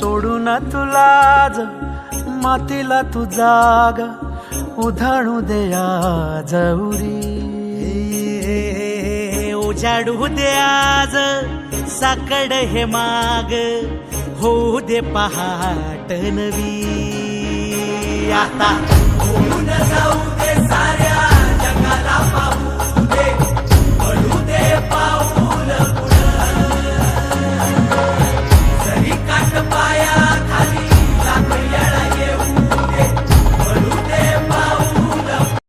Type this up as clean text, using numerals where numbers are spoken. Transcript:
सोडून तुलाज मातीला तू जाग उधाणू दे आज उरी. उजाडू दे आज साकड हे माग होऊ दे पहाट नवी. आता होऊन जाऊ दे